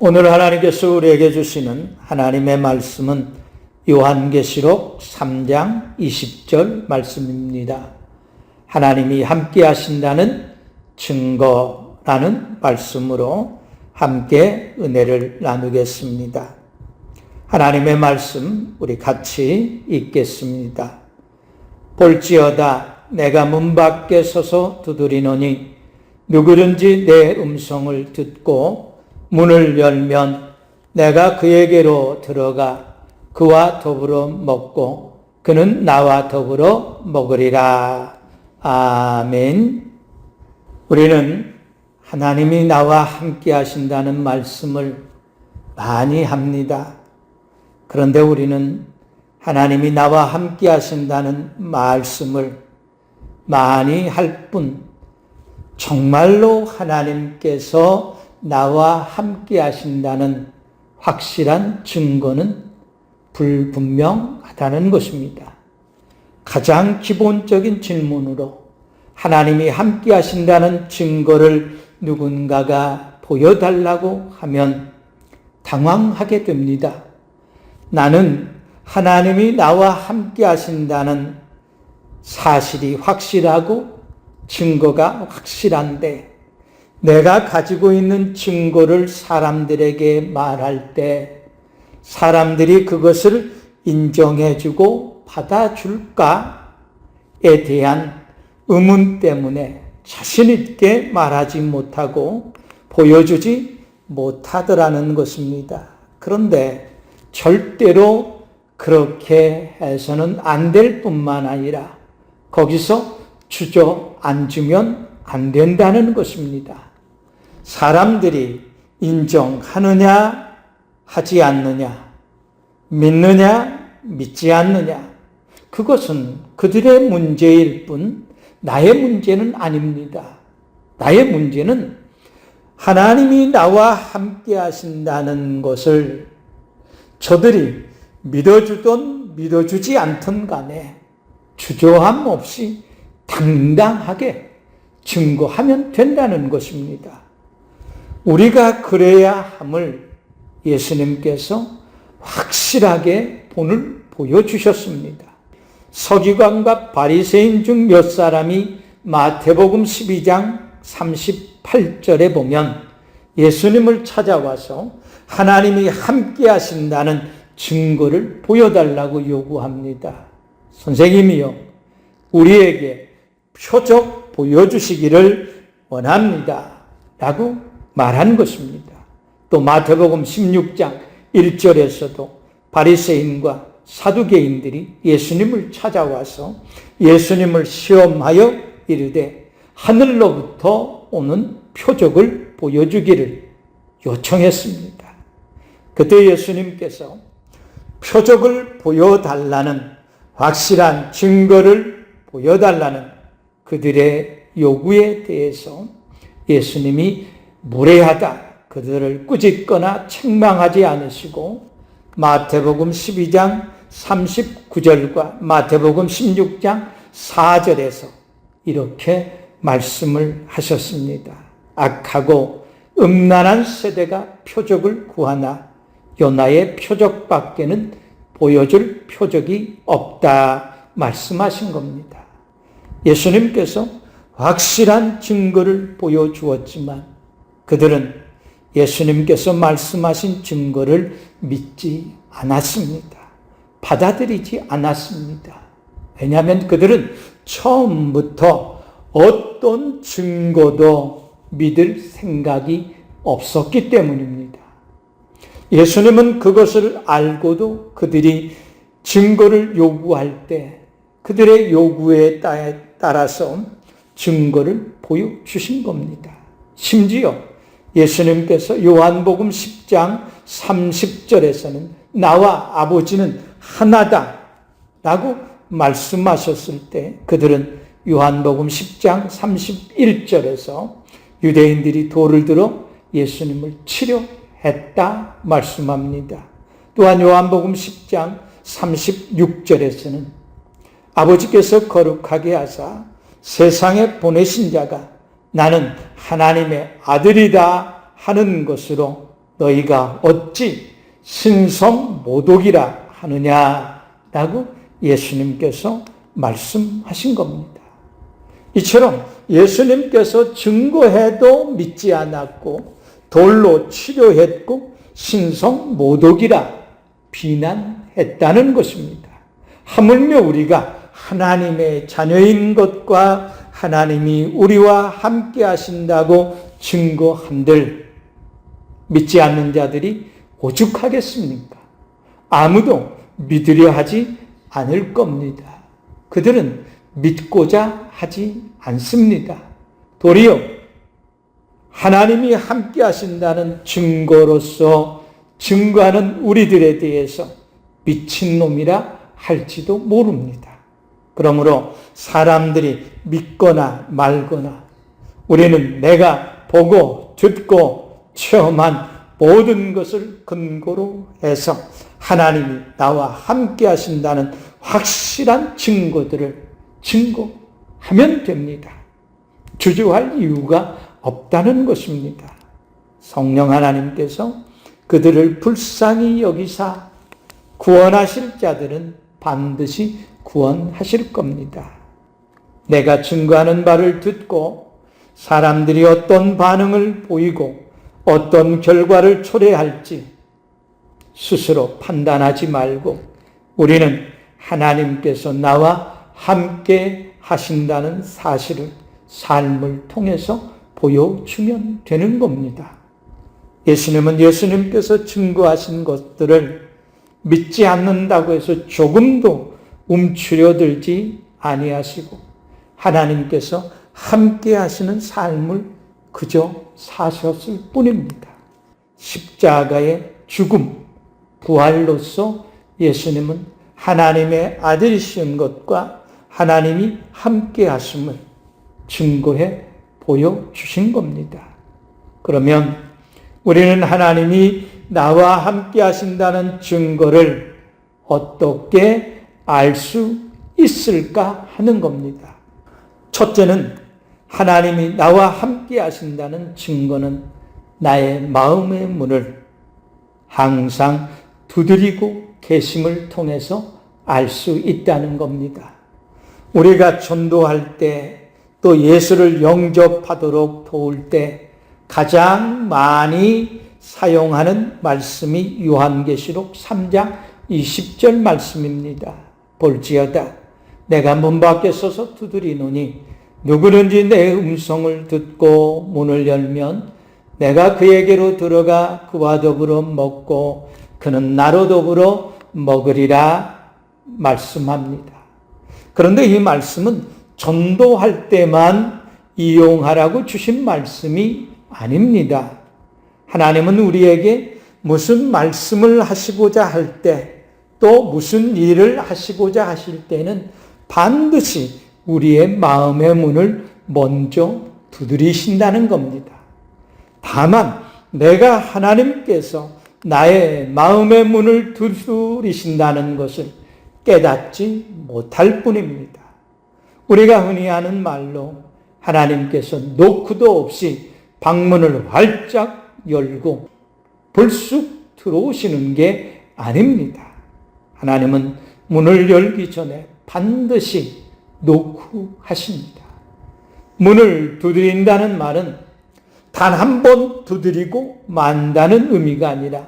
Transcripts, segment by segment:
오늘 하나님께서 우리에게 주시는 하나님의 말씀은 요한계시록 3장 20절 말씀입니다. 하나님이 함께 하신다는 증거라는 말씀으로 함께 은혜를 나누겠습니다. 하나님의 말씀 우리 같이 읽겠습니다. 볼지어다 내가 문 밖에 서서 두드리노니 누구든지 내 음성을 듣고 문을 열면 내가 그에게로 들어가 그와 더불어 먹고 그는 나와 더불어 먹으리라. 아멘. 우리는 하나님이 나와 함께 하신다는 말씀을 많이 합니다. 그런데 우리는 하나님이 나와 함께 하신다는 말씀을 많이 할 뿐 정말로 하나님께서 나와 함께 하신다는 확실한 증거는 불분명하다는 것입니다. 가장 기본적인 질문으로 하나님이 함께 하신다는 증거를 누군가가 보여달라고 하면 당황하게 됩니다. 나는 하나님이 나와 함께 하신다는 사실이 확실하고 증거가 확실한데 내가 가지고 있는 증거를 사람들에게 말할 때 사람들이 그것을 인정해주고 받아줄까에 대한 의문 때문에 자신 있게 말하지 못하고 보여주지 못하더라는 것입니다. 그런데 절대로 그렇게 해서는 안 될 뿐만 아니라 거기서 주저앉으면 안 된다는 것입니다. 사람들이 인정하느냐 하지 않느냐, 믿느냐 믿지 않느냐, 그것은 그들의 문제일 뿐 나의 문제는 아닙니다. 나의 문제는 하나님이 나와 함께 하신다는 것을 저들이 믿어주든 믿어주지 않든 간에 주저함 없이 당당하게 증거하면 된다는 것입니다. 우리가 그래야 함을 예수님께서 확실하게 본을 보여주셨습니다. 서기관과 바리새인 중 몇 사람이 마태복음 12장 38절에 보면 예수님을 찾아와서 하나님이 함께 하신다는 증거를 보여달라고 요구합니다. 선생님이요, 우리에게 표적 보여주시기를 원합니다. 라고 말한 것입니다. 또 마태복음 16장 1절에서도 바리새인과 사두개인들이 예수님을 찾아와서 예수님을 시험하여 이르되 하늘로부터 오는 표적을 보여주기를 요청했습니다. 그때 예수님께서 표적을 보여달라는 확실한 증거를 보여달라는 그들의 요구에 대해서 예수님이 무례하다, 그들을 꾸짖거나 책망하지 않으시고 마태복음 12장 39절과 마태복음 16장 4절에서 이렇게 말씀을 하셨습니다. 악하고 음란한 세대가 표적을 구하나 요나의 표적밖에는 보여줄 표적이 없다 말씀하신 겁니다. 예수님께서 확실한 증거를 보여주었지만 그들은 예수님께서 말씀하신 증거를 믿지 않았습니다. 받아들이지 않았습니다. 왜냐하면 그들은 처음부터 어떤 증거도 믿을 생각이 없었기 때문입니다. 예수님은 그것을 알고도 그들이 증거를 요구할 때 그들의 요구에 따라서 증거를 보여주신 겁니다. 심지어 예수님께서 요한복음 10장 30절에서는 나와 아버지는 하나다 라고 말씀하셨을 때 그들은 요한복음 10장 31절에서 유대인들이 돌을 들어 예수님을 치려했다 말씀합니다. 또한 요한복음 10장 36절에서는 아버지께서 거룩하게 하사 세상에 보내신 자가 나는 하나님의 아들이다 하는 것으로 너희가 어찌 신성모독이라 하느냐라고 예수님께서 말씀하신 겁니다. 이처럼 예수님께서 증거해도 믿지 않았고 돌로 치료했고 신성모독이라 비난했다는 것입니다. 하물며 우리가 하나님의 자녀인 것과 하나님이 우리와 함께 하신다고 증거한들 믿지 않는 자들이 오죽하겠습니까? 아무도 믿으려 하지 않을 겁니다. 그들은 믿고자 하지 않습니다. 도리어 하나님이 함께 하신다는 증거로서 증거하는 우리들에 대해서 미친놈이라 할지도 모릅니다. 그러므로 사람들이 믿거나 말거나 우리는 내가 보고 듣고 체험한 모든 것을 근거로 해서 하나님이 나와 함께 하신다는 확실한 증거들을 증거하면 됩니다. 주저할 이유가 없다는 것입니다. 성령 하나님께서 그들을 불쌍히 여기사 구원하실 자들은 반드시 구원하실 겁니다. 내가 증거하는 바를 듣고 사람들이 어떤 반응을 보이고 어떤 결과를 초래할지 스스로 판단하지 말고 우리는 하나님께서 나와 함께 하신다는 사실을 삶을 통해서 보여주면 되는 겁니다. 예수님은 예수님께서 증거하신 것들을 믿지 않는다고 해서 조금도 움츠려들지 아니하시고 하나님께서 함께 하시는 삶을 그저 사셨을 뿐입니다. 십자가의 죽음, 부활로서 예수님은 하나님의 아들이신 것과 하나님이 함께 하심을 증거해 보여주신 겁니다. 그러면 우리는 하나님이 나와 함께 하신다는 증거를 어떻게 알 수 있을까 하는 겁니다. 첫째는 하나님이 나와 함께 하신다는 증거는 나의 마음의 문을 항상 두드리고 계심을 통해서 알 수 있다는 겁니다. 우리가 전도할 때 또 예수를 영접하도록 도울 때 가장 많이 사용하는 말씀이 요한계시록 3장 20절 말씀입니다. 볼지어다 내가 문 밖에 서서 두드리노니 누구든지 내 음성을 듣고 문을 열면 내가 그에게로 들어가 그와 더불어 먹고 그는 나로 더불어 먹으리라 말씀합니다. 그런데 이 말씀은 전도할 때만 이용하라고 주신 말씀이 아닙니다. 하나님은 우리에게 무슨 말씀을 하시고자 할 때 또 무슨 일을 하시고자 하실 때는 반드시 우리의 마음의 문을 먼저 두드리신다는 겁니다. 다만 내가 하나님께서 나의 마음의 문을 두드리신다는 것을 깨닫지 못할 뿐입니다. 우리가 흔히 하는 말로 하나님께서 노크도 없이 방문을 활짝 열고 불쑥 들어오시는 게 아닙니다. 하나님은 문을 열기 전에 반드시 노크하십니다. 문을 두드린다는 말은 단 한 번 두드리고 만다는 의미가 아니라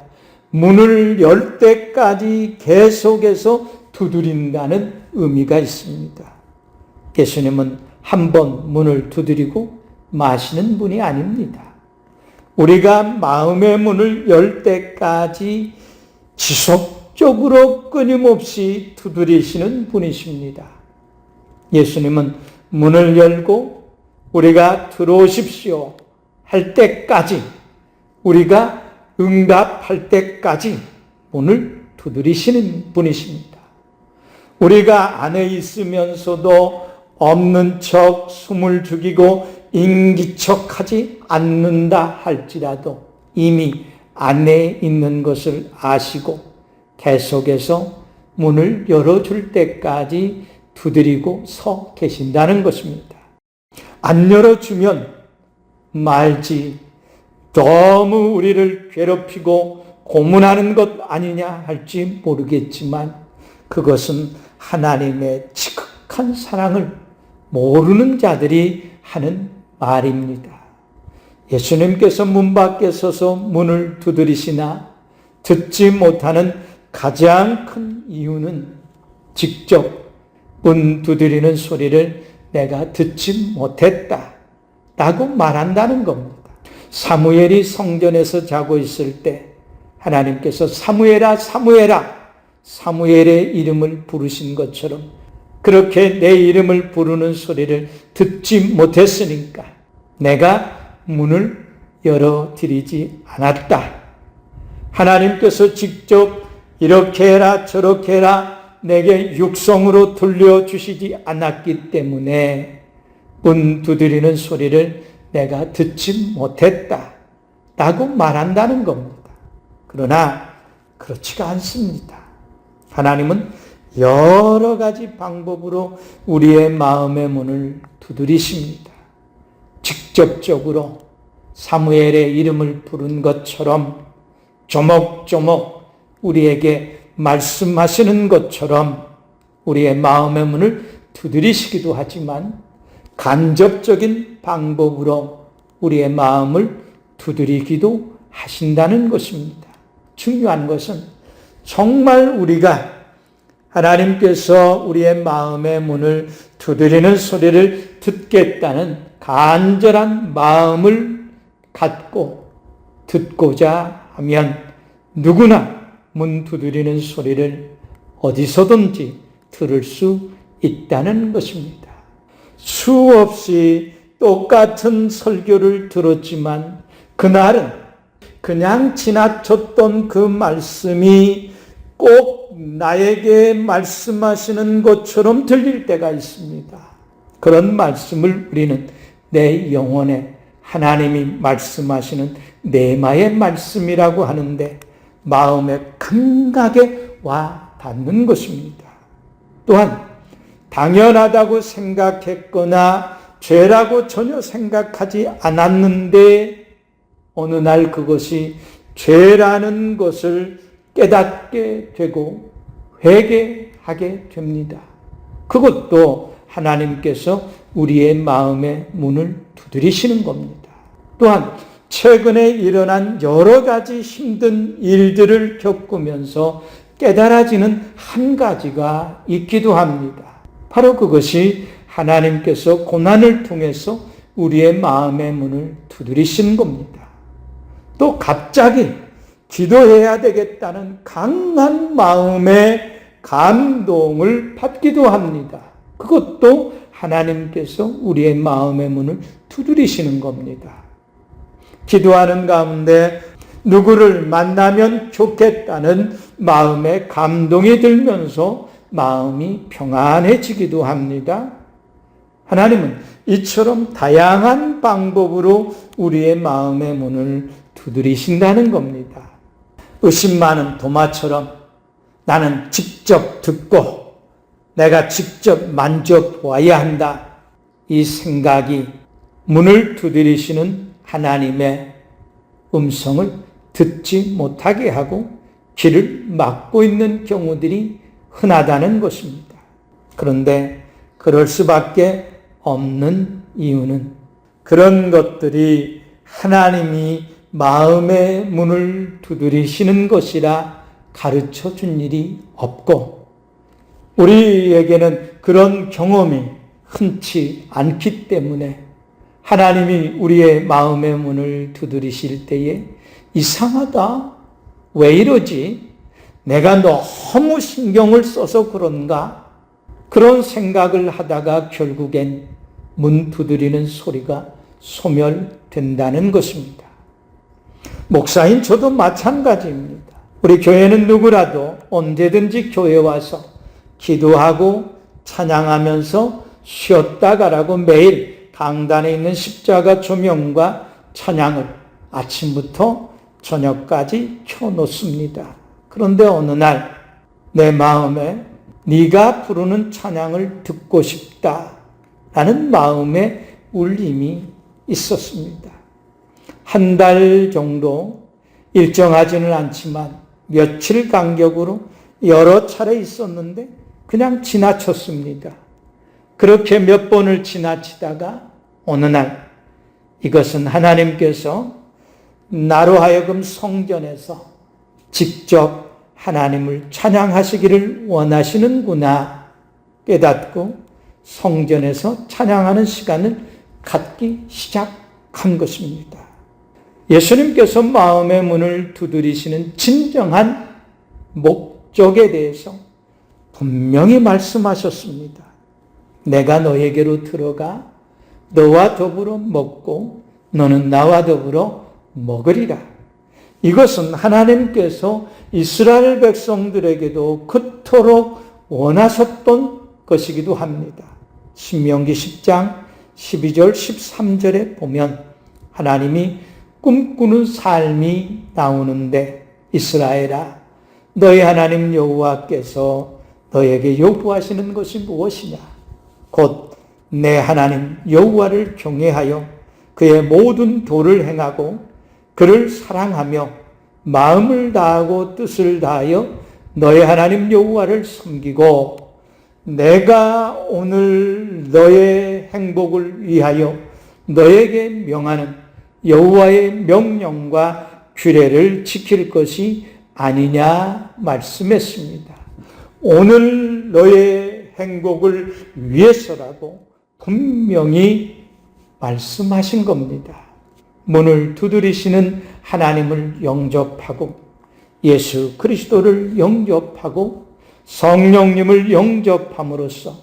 문을 열 때까지 계속해서 두드린다는 의미가 있습니다. 예수님은 한 번 문을 두드리고 마시는 분이 아닙니다. 우리가 마음의 문을 열 때까지 지속적으로 끊임없이 두드리시는 분이십니다. 예수님은 문을 열고 우리가 들어오십시오 할 때까지, 우리가 응답할 때까지 문을 두드리시는 분이십니다. 우리가 안에 있으면서도 없는 척 숨을 죽이고 인기척하지 않는다 할지라도 이미 안에 있는 것을 아시고 계속해서 문을 열어줄 때까지 두드리고 서 계신다는 것입니다. 안 열어주면 말지 너무 우리를 괴롭히고 고문하는 것 아니냐 할지 모르겠지만 그것은 하나님의 지극한 사랑을 모르는 자들이 하는 말입니다. 예수님께서 문 밖에 서서 문을 두드리시나 듣지 못하는 가장 큰 이유는 직접 문 두드리는 소리를 내가 듣지 못했다 라고 말한다는 겁니다. 사무엘이 성전에서 자고 있을 때 하나님께서 사무엘아 사무엘아 사무엘의 이름을 부르신 것처럼 그렇게 내 이름을 부르는 소리를 듣지 못했으니까 내가 문을 열어드리지 않았다. 하나님께서 직접 이렇게 해라 저렇게 해라 내게 육성으로 들려주시지 않았기 때문에 문 두드리는 소리를 내가 듣지 못했다 라고 말한다는 겁니다. 그러나 그렇지가 않습니다. 하나님은 여러 가지 방법으로 우리의 마음의 문을 두드리십니다. 직접적으로 사무엘의 이름을 부른 것처럼 조목조목 우리에게 말씀하시는 것처럼 우리의 마음의 문을 두드리시기도 하지만 간접적인 방법으로 우리의 마음을 두드리기도 하신다는 것입니다. 중요한 것은 정말 우리가 하나님께서 우리의 마음의 문을 두드리는 소리를 듣겠다는 간절한 마음을 갖고 듣고자 하면 누구나 문 두드리는 소리를 어디서든지 들을 수 있다는 것입니다. 수없이 똑같은 설교를 들었지만 그날은 그냥 지나쳤던 그 말씀이 꼭 나에게 말씀하시는 것처럼 들릴 때가 있습니다. 그런 말씀을 우리는 내 영혼에 하나님이 말씀하시는 내마의 말씀이라고 하는데 마음에 감각에 와 닿는 것입니다. 또한 당연하다고 생각했거나 죄라고 전혀 생각하지 않았는데 어느 날 그것이 죄라는 것을 깨닫게 되고 회개하게 됩니다. 그것도 하나님께서 우리의 마음의 문을 두드리시는 겁니다. 또한 최근에 일어난 여러 가지 힘든 일들을 겪으면서 깨달아지는 한 가지가 있기도 합니다. 바로 그것이 하나님께서 고난을 통해서 우리의 마음의 문을 두드리신 겁니다. 또 갑자기 기도해야 되겠다는 강한 마음의 감동을 받기도 합니다. 그것도 하나님께서 우리의 마음의 문을 두드리시는 겁니다. 기도하는 가운데 누구를 만나면 좋겠다는 마음의 감동이 들면서 마음이 평안해지기도 합니다. 하나님은 이처럼 다양한 방법으로 우리의 마음의 문을 두드리신다는 겁니다. 의심 많은 도마처럼 나는 직접 듣고 내가 직접 만져보아야 한다. 이 생각이 문을 두드리시는 하나님의 음성을 듣지 못하게 하고 길을 막고 있는 경우들이 흔하다는 것입니다. 그런데 그럴 수밖에 없는 이유는 그런 것들이 하나님이 마음의 문을 두드리시는 것이라 가르쳐 준 일이 없고 우리에게는 그런 경험이 흔치 않기 때문에 하나님이 우리의 마음의 문을 두드리실 때에 이상하다, 왜 이러지? 내가 너무 신경을 써서 그런가? 그런 생각을 하다가 결국엔 문 두드리는 소리가 소멸된다는 것입니다. 목사인 저도 마찬가지입니다. 우리 교회는 누구라도 언제든지 교회 와서 기도하고 찬양하면서 쉬었다 가라고 매일 강단에 있는 십자가 조명과 찬양을 아침부터 저녁까지 켜놓습니다. 그런데 어느 날 내 마음에 네가 부르는 찬양을 듣고 싶다라는 마음의 울림이 있었습니다. 한 달 정도 일정하지는 않지만 며칠 간격으로 여러 차례 있었는데 그냥 지나쳤습니다. 그렇게 몇 번을 지나치다가 어느 날 이것은 하나님께서 나로 하여금 성전에서 직접 하나님을 찬양하시기를 원하시는구나 깨닫고 성전에서 찬양하는 시간을 갖기 시작한 것입니다. 예수님께서 마음의 문을 두드리시는 진정한 목적에 대해서 분명히 말씀하셨습니다. 내가 너에게로 들어가 너와 더불어 먹고 너는 나와 더불어 먹으리라. 이것은 하나님께서 이스라엘 백성들에게도 그토록 원하셨던 것이기도 합니다. 신명기 10장 12절 13절에 보면 하나님이 꿈꾸는 삶이 나오는데 이스라엘아 너희 하나님 여호와께서 너에게 요구하시는 것이 무엇이냐? 곧 내 하나님 여호와를 경외하여 그의 모든 도를 행하고 그를 사랑하며 마음을 다하고 뜻을 다하여 너의 하나님 여호와를 섬기고 내가 오늘 너의 행복을 위하여 너에게 명하는 여호와의 명령과 규례를 지킬 것이 아니냐 말씀했습니다. 오늘 너의 행복을 위해서라고 분명히 말씀하신 겁니다. 문을 두드리시는 하나님을 영접하고 예수 그리스도를 영접하고 성령님을 영접함으로써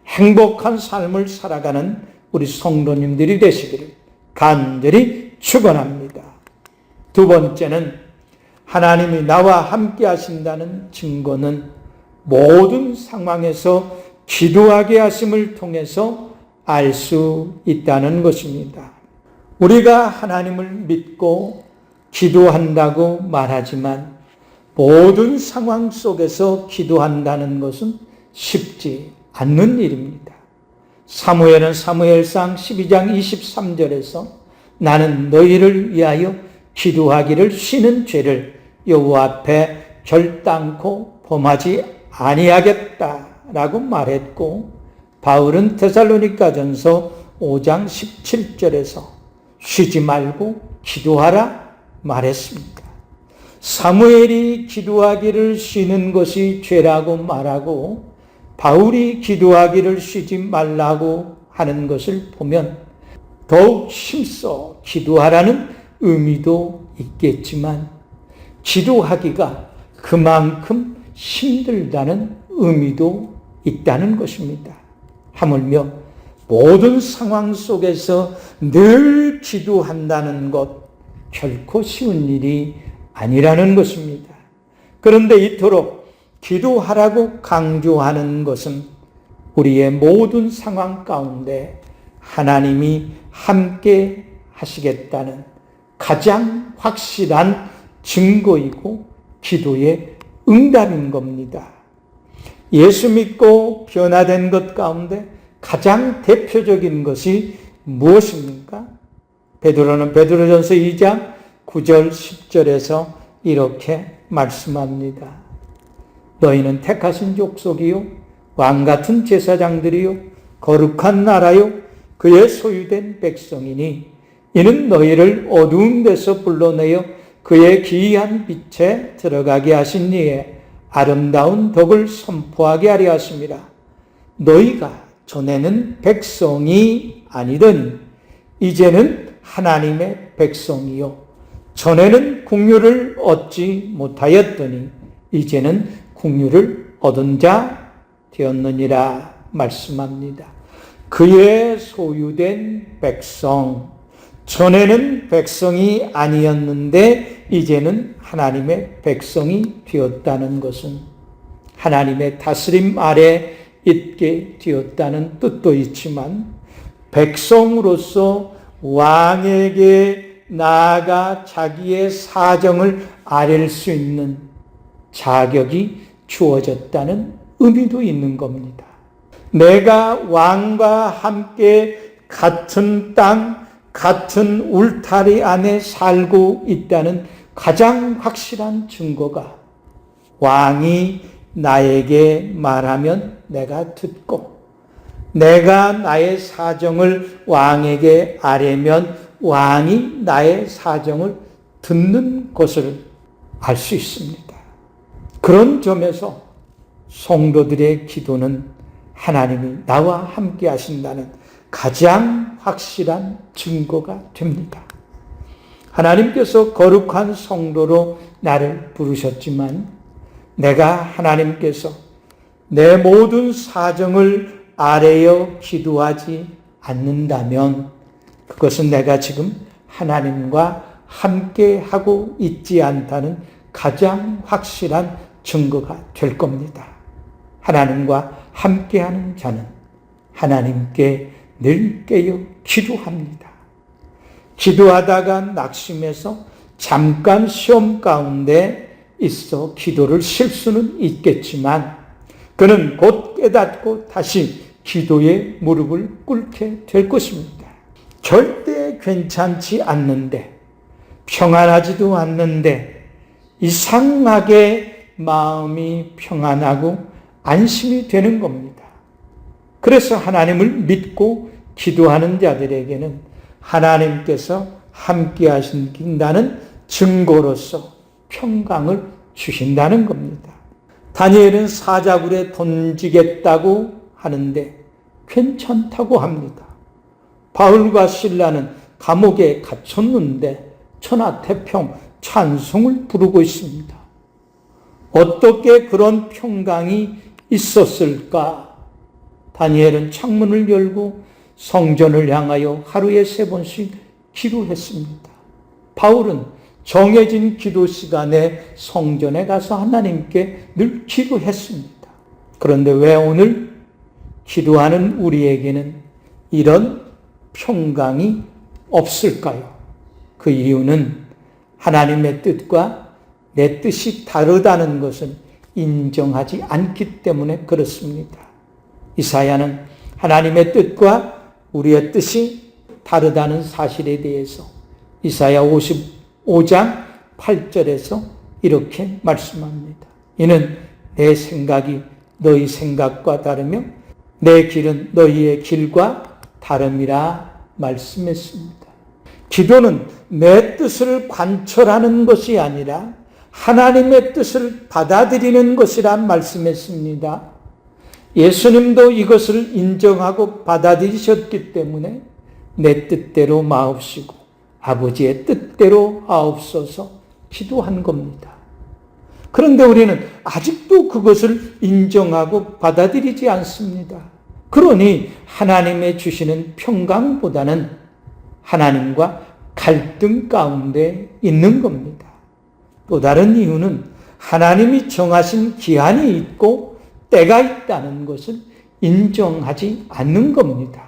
행복한 삶을 살아가는 우리 성도님들이 되시기를 간절히 축원합니다. 두 번째는 하나님이 나와 함께 하신다는 증거는 모든 상황에서 기도하게 하심을 통해서 알 수 있다는 것입니다. 우리가 하나님을 믿고 기도한다고 말하지만 모든 상황 속에서 기도한다는 것은 쉽지 않는 일입니다. 사무엘은 사무엘상 12장 23절에서 나는 너희를 위하여 기도하기를 쉬는 죄를 여호와 앞에 결단코 범하지 아니하겠다라고 말했고 바울은 데살로니가전서 5장 17절에서 쉬지 말고 기도하라 말했습니다. 사무엘이 기도하기를 쉬는 것이 죄라고 말하고 바울이 기도하기를 쉬지 말라고 하는 것을 보면 더욱 힘써 기도하라는 의미도 있겠지만 기도하기가 그만큼 힘들다는 의미도 있다는 것입니다. 하물며 모든 상황 속에서 늘 기도한다는 것 결코 쉬운 일이 아니라는 것입니다. 그런데 이토록 기도하라고 강조하는 것은 우리의 모든 상황 가운데 하나님이 함께 하시겠다는 가장 확실한 증거이고 기도의 응답인 겁니다. 예수 믿고 변화된 것 가운데 가장 대표적인 것이 무엇입니까? 베드로는 베드로전서 2장 9절 10절에서 이렇게 말씀합니다. 너희는 택하신 족속이요 왕같은 제사장들이요 거룩한 나라요 그의 소유된 백성이니 이는 너희를 어두운 데서 불러내어 그의 기이한 빛에 들어가게 하신 이에 아름다운 덕을 선포하게 하려 하심이라. 너희가 전에는 백성이 아니더니 이제는 하나님의 백성이요 전에는 국류를 얻지 못하였더니 이제는 국류를 얻은 자 되었느니라 말씀합니다. 그의 소유된 백성, 전에는 백성이 아니었는데 이제는 하나님의 백성이 되었다는 것은 하나님의 다스림 아래 있게 되었다는 뜻도 있지만 백성으로서 왕에게 나아가 자기의 사정을 아뢰 수 있는 자격이 주어졌다는 의미도 있는 겁니다. 내가 왕과 함께 같은 땅, 같은 울타리 안에 살고 있다는 가장 확실한 증거가 왕이 나에게 말하면 내가 듣고 내가 나의 사정을 왕에게 아뢰면 왕이 나의 사정을 듣는 것을 알 수 있습니다. 그런 점에서 성도들의 기도는 하나님이 나와 함께 하신다는 가장 확실한 증거가 됩니다. 하나님께서 거룩한 성도로 나를 부르셨지만 내가 하나님께서 내 모든 사정을 아뢰어 기도하지 않는다면 그것은 내가 지금 하나님과 함께 하고 있지 않다는 가장 확실한 증거가 될 겁니다. 하나님과 함께하는 자는 하나님께 늘 깨어 기도합니다. 기도하다가 낙심해서 잠깐 시험 가운데 있어 기도를 쉴 수는 있겠지만 그는 곧 깨닫고 다시 기도에 무릎을 꿇게 될 것입니다. 절대 괜찮지 않는데 평안하지도 않는데 이상하게 마음이 평안하고 안심이 되는 겁니다. 그래서 하나님을 믿고 기도하는 자들에게는 하나님께서 함께 하신다는 증거로서 평강을 주신다는 겁니다. 다니엘은 사자굴에 던지겠다고 하는데 괜찮다고 합니다. 바울과 실라는 감옥에 갇혔는데 천하태평 찬송을 부르고 있습니다. 어떻게 그런 평강이 있었을까? 다니엘은 창문을 열고 성전을 향하여 하루에 3번씩 기도했습니다. 바울은 정해진 기도 시간에 성전에 가서 하나님께 늘 기도했습니다. 그런데 왜 오늘 기도하는 우리에게는 이런 평강이 없을까요? 그 이유는 하나님의 뜻과 내 뜻이 다르다는 것은 인정하지 않기 때문에 그렇습니다. 이사야는 하나님의 뜻과 우리의 뜻이 다르다는 사실에 대해서 이사야 55장 8절에서 이렇게 말씀합니다. 이는 내 생각이 너희 생각과 다르며 내 길은 너희의 길과 다름이라 말씀했습니다. 기도는 내 뜻을 관철하는 것이 아니라 하나님의 뜻을 받아들이는 것이라 말씀했습니다. 예수님도 이것을 인정하고 받아들이셨기 때문에 내 뜻대로 마옵시고 아버지의 뜻대로 하옵소서 기도한 겁니다. 그런데 우리는 아직도 그것을 인정하고 받아들이지 않습니다. 그러니 하나님의 주시는 평강보다는 하나님과 갈등 가운데 있는 겁니다. 또 다른 이유는 하나님이 정하신 기한이 있고 때가 있다는 것을 인정하지 않는 겁니다.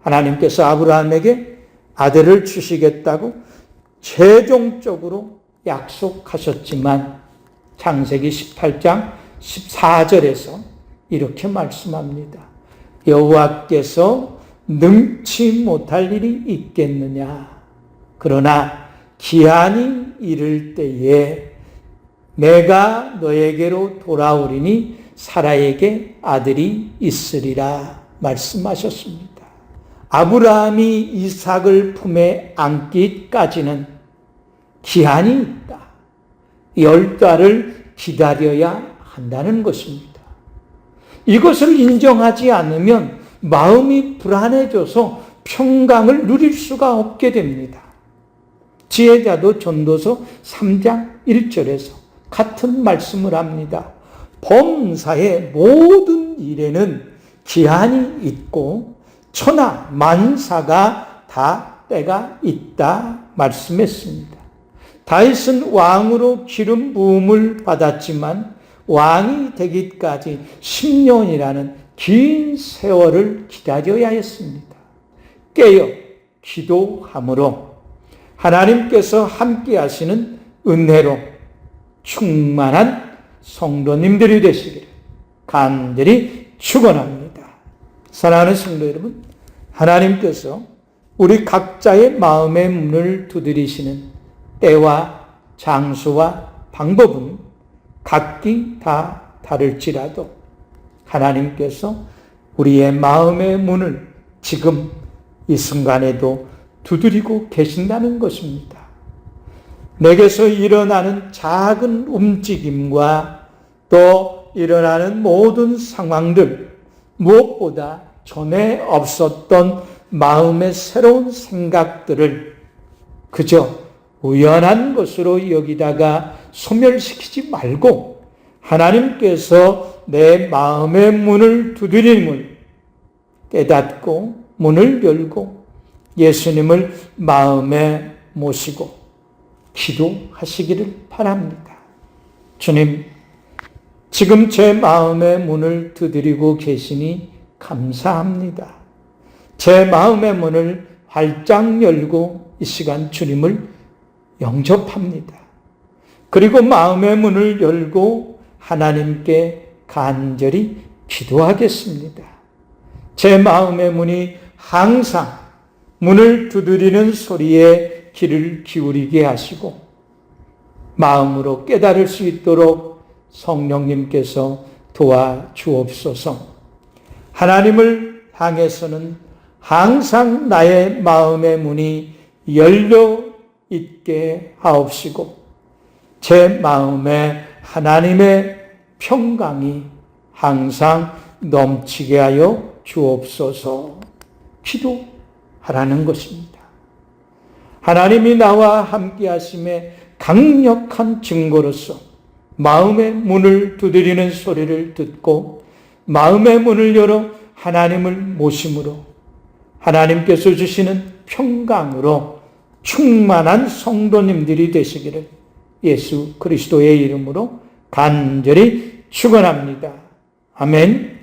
하나님께서 아브라함에게 아들을 주시겠다고 최종적으로 약속하셨지만 창세기 18장 14절에서 이렇게 말씀합니다. 여호와께서 능치 못할 일이 있겠느냐. 그러나 기한이 이를 때에 내가 너에게로 돌아오리니 사라에게 아들이 있으리라 말씀하셨습니다. 아브라함이 이삭을 품에 안기까지는 기한이 있다. 10달을 기다려야 한다는 것입니다. 이것을 인정하지 않으면 마음이 불안해져서 평강을 누릴 수가 없게 됩니다. 지혜자도 전도서 3장 1절에서 같은 말씀을 합니다. 범사의 모든 일에는 기한이 있고 천하 만사가 다 때가 있다 말씀했습니다. 다윗은 왕으로 기름 부음을 받았지만 왕이 되기까지 10년이라는 긴 세월을 기다려야 했습니다. 깨어 기도함으로 하나님께서 함께 하시는 은혜로 충만한 성도님들이 되시기를 간절히 축원합니다. 사랑하는 성도 여러분, 하나님께서 우리 각자의 마음의 문을 두드리시는 때와 장소와 방법은 각기 다 다를지라도 하나님께서 우리의 마음의 문을 지금 이 순간에도 두드리고 계신다는 것입니다. 내게서 일어나는 작은 움직임과 또 일어나는 모든 상황들, 무엇보다 전에 없었던 마음의 새로운 생각들을 그저 우연한 것으로 여기다가 소멸시키지 말고 하나님께서 내 마음의 문을 두드림을 깨닫고 문을 열고 예수님을 마음에 모시고 기도하시기를 바랍니다. 주님, 지금 제 마음의 문을 두드리고 계시니 감사합니다. 제 마음의 문을 활짝 열고 이 시간 주님을 영접합니다. 그리고 마음의 문을 열고 하나님께 간절히 기도하겠습니다. 제 마음의 문이 항상 문을 두드리는 소리에 귀를 기울이게 하시고 마음으로 깨달을 수 있도록 성령님께서 도와주옵소서. 하나님을 향해서는 항상 나의 마음의 문이 열려 있게 하옵시고 제 마음에 하나님의 평강이 항상 넘치게 하여 주옵소서. 기도하라는 것입니다. 하나님이 나와 함께 하심의 강력한 증거로서 마음의 문을 두드리는 소리를 듣고 마음의 문을 열어 하나님을 모심으로 하나님께서 주시는 평강으로 충만한 성도님들이 되시기를 예수 그리스도의 이름으로 간절히 축원합니다. 아멘.